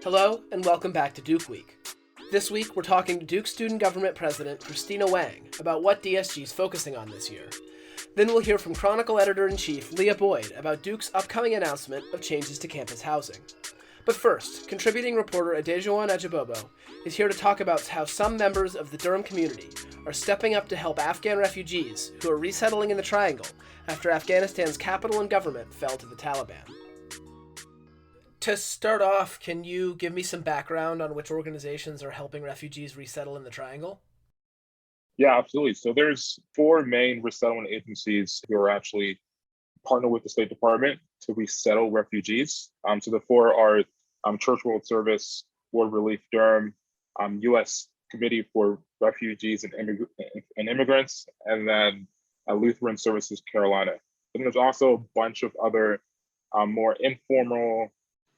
Hello, and welcome back to Duke Week. This week, we're talking to Duke Student Government President Christina Wang about what DSG is focusing on this year. Then we'll hear from Chronicle Editor-in-Chief Leah Boyd about Duke's upcoming announcement of changes to campus housing. But first, contributing reporter Adejuwon Ojebuoboh is here to talk about how some members of the Durham community are stepping up to help Afghan refugees who are resettling in the Triangle after Afghanistan's capital and government fell to the Taliban. To start off, can you give me some background on which organizations are helping refugees resettle in the Triangle? Yeah, absolutely. So there's four main resettlement agencies who are actually partner with the State Department to resettle refugees. So the four are Church World Service, World Relief Durham, U.S. Committee for Refugees and Immigrants, and then Lutheran Services Carolina. And there's also a bunch of other more informal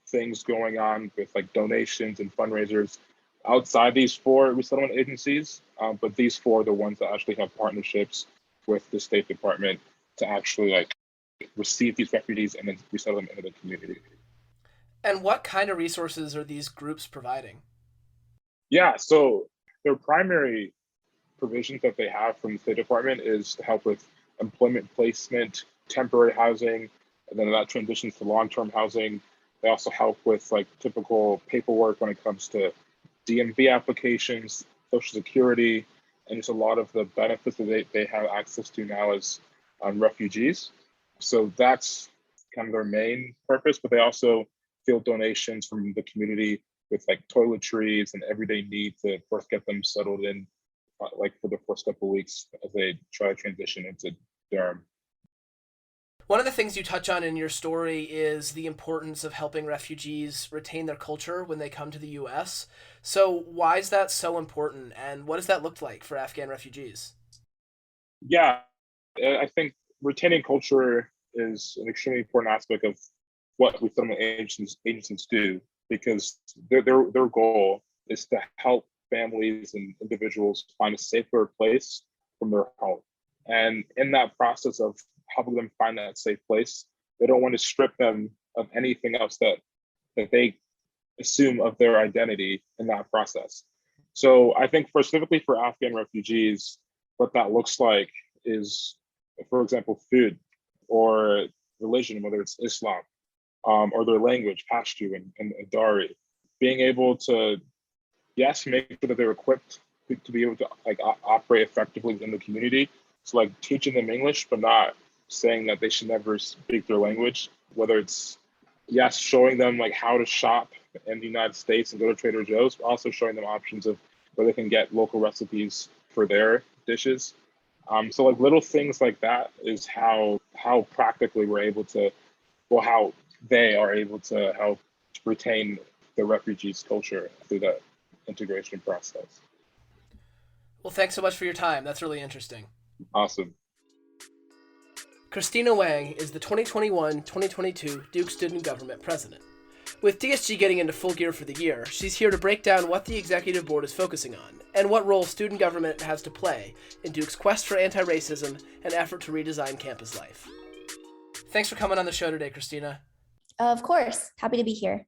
things going on with like donations and fundraisers outside these four resettlement agencies, but these four are the ones that actually have partnerships with the State Department to actually receive these refugees and then resettle them into the community. And what kind of resources are these groups providing? Yeah, so their primary provisions that they have from the State Department is to help with employment placement, temporary housing, and then that transitions to long-term housing. They also help with typical paperwork when it comes to DMV applications, Social Security, and just a lot of the benefits that they have access to now as refugees. So that's kind of their main purpose, but they also field donations from the community with toiletries and everyday needs to first get them settled in for the first couple of weeks as they try to transition into Durham. One of the things you touch on in your story is the importance of helping refugees retain their culture when they come to the U.S. So why is that so important, and what does that look like for Afghan refugees? Yeah, I think retaining culture is an extremely important aspect of what resettlement agencies do, because their goal is to help families and individuals find a safer place from their home. And in that process of helping them find that safe place, they don't want to strip them of anything else that they assume of their identity in that process. So I think specifically for Afghan refugees, what that looks like is, for example, food or religion, whether it's Islam, or their language, Pashto and Dari. Being able to, yes, make sure that they're equipped to be able to operate effectively within the community. So teaching them English, but not saying that they should never speak their language. Whether it's, yes, showing them how to shop in the United States and go to Trader Joe's, but also showing them options of where they can get local recipes for their dishes. So little things like that is how practically we're able to, how they are able to help retain the refugees' culture through the integration process. Well, thanks so much for your time. That's really interesting. Awesome. Christina Wang is the 2021-2022 Duke Student Government President. With DSG getting into full gear for the year, she's here to break down what the Executive Board is focusing on and what role student government has to play in Duke's quest for anti-racism and effort to redesign campus life. Thanks for coming on the show today, Christina. Of course. Happy to be here.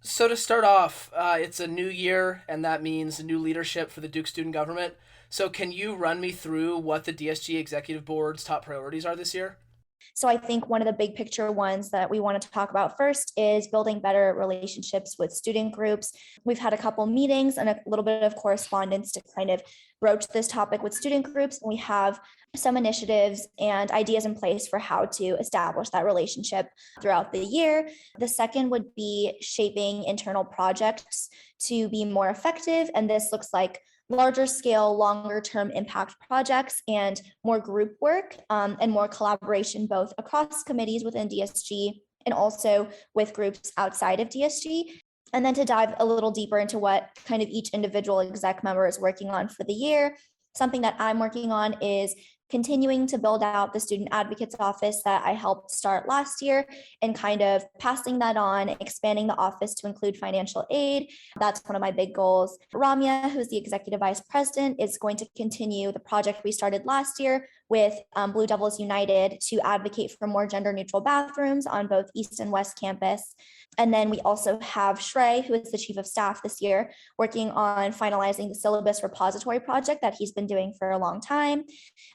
So to start off, it's a new year, and that means new leadership for the Duke Student Government. So can you run me through what the DSG Executive Board's top priorities are this year? So I think one of the big picture ones that we want to talk about first is building better relationships with student groups. We've had a couple meetings and a little bit of correspondence to kind of broach this topic with student groups. We have some initiatives and ideas in place for how to establish that relationship throughout the year. The second would be shaping internal projects to be more effective. And this looks like larger scale, longer term impact projects and more group work and more collaboration, both across committees within DSG and also with groups outside of DSG. And then to dive a little deeper into what kind of each individual exec member is working on for the year, something that I'm working on is continuing to build out the student advocates office that I helped start last year and kind of passing that on, expanding the office to include financial aid. That's one of my big goals. Ramya, who's the executive vice president, is going to continue the project we started last year with Blue Devils United to advocate for more gender neutral bathrooms on both East and West campus. And then we also have Shrey, who is the chief of staff this year, working on finalizing the syllabus repository project that he's been doing for a long time.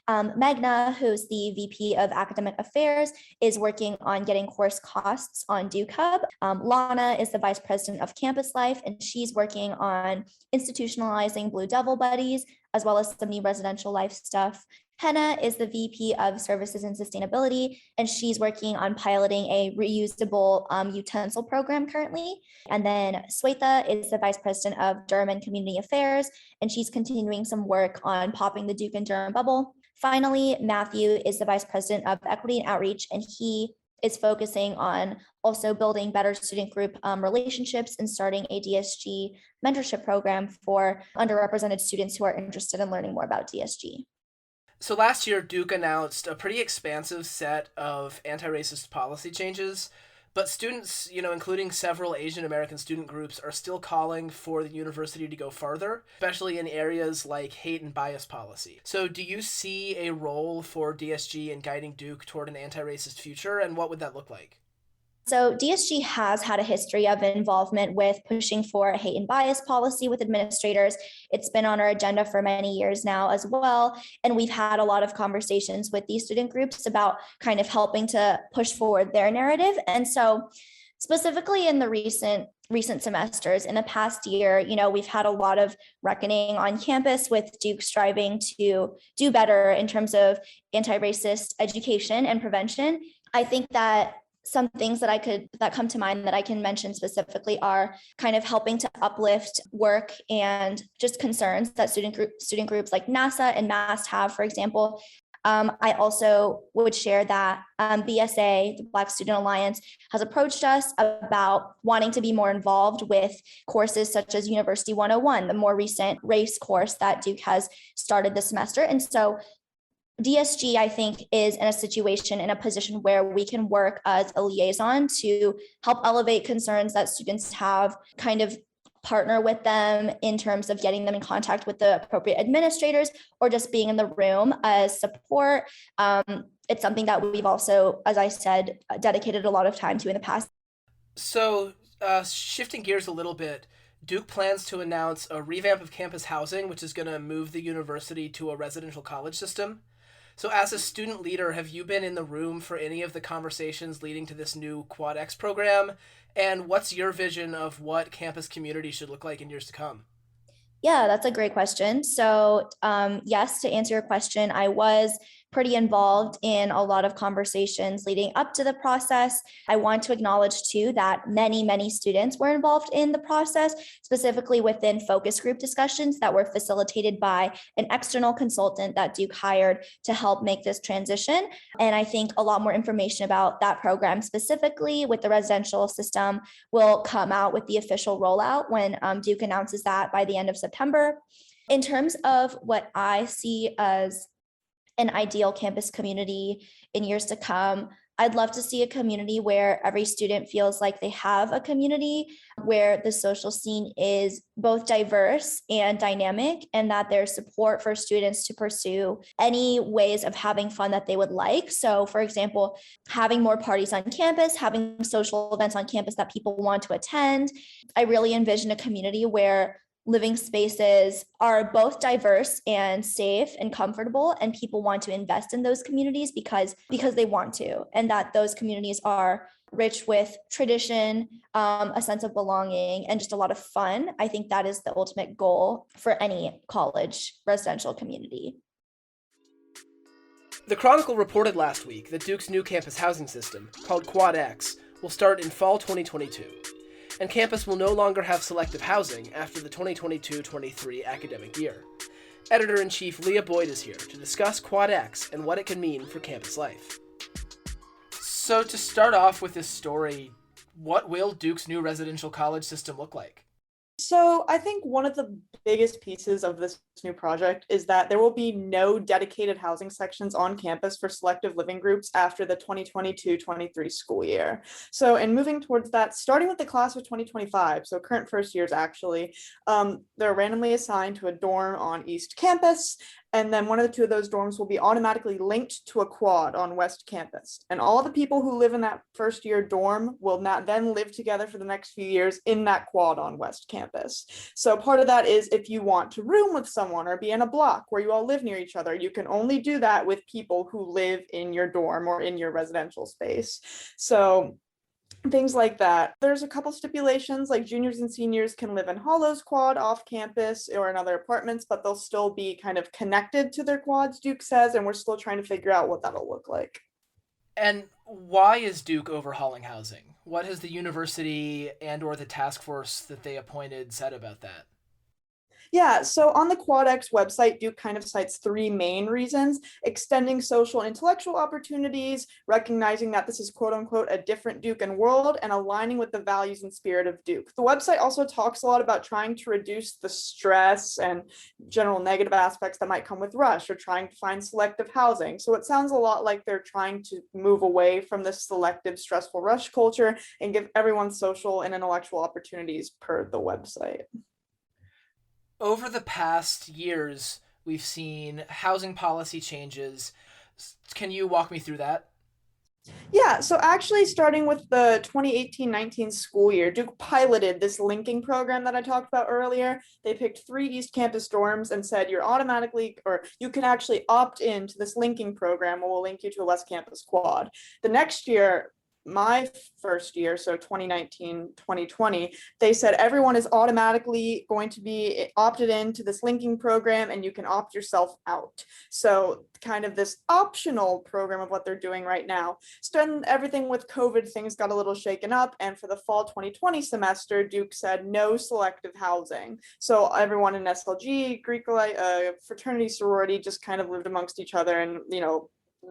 Meghna, who's the VP of Academic Affairs, is working on getting course costs on Duke Hub. Lana is the Vice President of Campus Life, and she's working on institutionalizing Blue Devil Buddies, as well as some new residential life stuff. Henna is the VP of Services and Sustainability, and she's working on piloting a reusable utensil program currently. And then Swetha is the Vice President of Durham and Community Affairs, and she's continuing some work on popping the Duke and Durham bubble. Finally, Matthew is the Vice President of Equity and Outreach, and he is focusing on also building better student group relationships and starting a DSG mentorship program for underrepresented students who are interested in learning more about DSG. So last year, Duke announced a pretty expansive set of anti-racist policy changes, but students, including several Asian American student groups, are still calling for the university to go farther, especially in areas like hate and bias policy. So do you see a role for DSG in guiding Duke toward an anti-racist future, and what would that look like? So DSG has had a history of involvement with pushing for a hate and bias policy with administrators. It's been on our agenda for many years now as well. And we've had a lot of conversations with these student groups about kind of helping to push forward their narrative. And so specifically in the recent semesters, in the past year, we've had a lot of reckoning on campus with Duke striving to do better in terms of anti-racist education and prevention. I think that some things that come to mind that I can mention specifically are kind of helping to uplift work and just concerns that student groups like NASA and MAST have, for example. I also would share that BSA, the Black Student Alliance, has approached us about wanting to be more involved with courses such as University 101, the more recent race course that Duke has started this semester. And so DSG, I think, is in a position where we can work as a liaison to help elevate concerns that students have, kind of partner with them in terms of getting them in contact with the appropriate administrators or just being in the room as support. It's something that we've also, as I said, dedicated a lot of time to in the past. So shifting gears a little bit, Duke plans to announce a revamp of campus housing, which is going to move the university to a residential college system. So as a student leader, have you been in the room for any of the conversations leading to this new QuadEx program? And what's your vision of what campus community should look like in years to come? Yeah, that's a great question. So yes, to answer your question, I was pretty involved in a lot of conversations leading up to the process. I want to acknowledge too that many students were involved in the process, specifically within focus group discussions that were facilitated by an external consultant that Duke hired to help make this transition. And I think a lot more information about that program specifically with the residential system will come out with the official rollout when Duke announces that by the end of September. In terms of what I see as an ideal campus community in years to come, I'd love to see a community where every student feels like they have a community, where the social scene is both diverse and dynamic, and that there's support for students to pursue any ways of having fun that they would like. So, for example, having more parties on campus, having social events on campus that people want to attend. I really envision a community where living spaces are both diverse and safe and comfortable, and people want to invest in those communities because they want to, and that those communities are rich with tradition, a sense of belonging, and just a lot of fun. I think that is the ultimate goal for any college residential community. The Chronicle reported last week that Duke's new campus housing system, called QuadEx, will start in fall 2022. And campus will no longer have selective housing after the 2022-23 academic year. Editor-in-Chief Leah Boyd is here to discuss QuadEx and what it can mean for campus life. So to start off with this story, what will Duke's new residential college system look like? So I think one of the biggest pieces of this new project is that there will be no dedicated housing sections on campus for selective living groups after the 2022-23 school year. So in moving towards that, starting with the class of 2025, so current first years actually, they're randomly assigned to a dorm on East Campus, and then one of the two of those dorms will be automatically linked to a quad on West Campus. And all the people who live in that first year dorm will not then live together for the next few years in that quad on West Campus. So part of that is if you want to room with someone or be in a block where you all live near each other, you can only do that with people who live in your dorm or in your residential space. So things like that. There's a couple stipulations, like juniors and seniors can live in Hollow's quad off campus or in other apartments, but they'll still be kind of connected to their quads, Duke says, and we're still trying to figure out what that'll look like. And why is Duke overhauling housing? What has the university and or the task force that they appointed said about that? Yeah, so on the QuadEx website, Duke kind of cites three main reasons: extending social and intellectual opportunities, recognizing that this is quote unquote a different Duke and world, and aligning with the values and spirit of Duke. The website also talks a lot about trying to reduce the stress and general negative aspects that might come with rush, or trying to find selective housing. So it sounds a lot like they're trying to move away from this selective, stressful rush culture and give everyone social and intellectual opportunities per the website. Over the past years, we've seen housing policy changes. Can you walk me through that? Yeah, so actually starting with the 2018-19 school year, Duke piloted this linking program that I talked about earlier. They picked 3 East Campus dorms and said you can actually opt into this linking program, and we'll link you to a West Campus quad. The next year, my first year, so 2019-2020, they said everyone is automatically going to be opted into this linking program and you can opt yourself out. So kind of this optional program of what they're doing right now. So everything with COVID, things got a little shaken up, and for the fall 2020 semester, Duke said no selective housing. So everyone in SLG, Greek fraternity, sorority just kind of lived amongst each other, and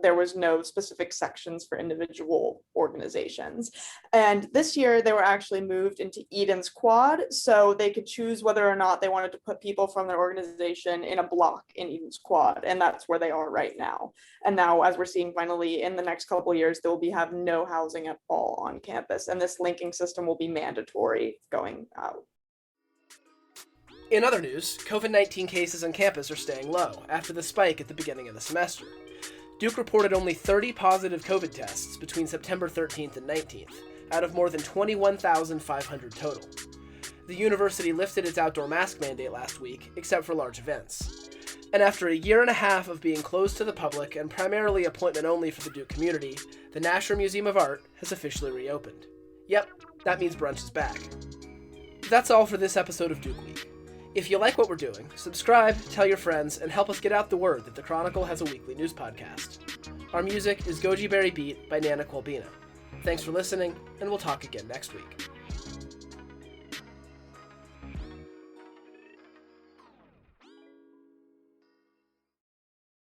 there was no specific sections for individual organizations. And this year they were actually moved into Eden's quad, so they could choose whether or not they wanted to put people from their organization in a block in Eden's quad, and that's where they are right now. And now, as we're seeing finally in the next couple of years, there will have no housing at all on campus, and this linking system will be mandatory going out. In other news, COVID-19 cases on campus are staying low after the spike at the beginning of the semester. Duke reported only 30 positive COVID tests between September 13th and 19th, out of more than 21,500 total. The university lifted its outdoor mask mandate last week, except for large events. And after a year and a half of being closed to the public and primarily appointment only for the Duke community, the Nasher Museum of Art has officially reopened. Yep, that means brunch is back. That's all for this episode of Duke Week. If you like what we're doing, subscribe, tell your friends, and help us get out the word that the Chronicle has a weekly news podcast. Our music is Goji Berry Beat by Nana Kwalbina. Thanks for listening, and we'll talk again next week.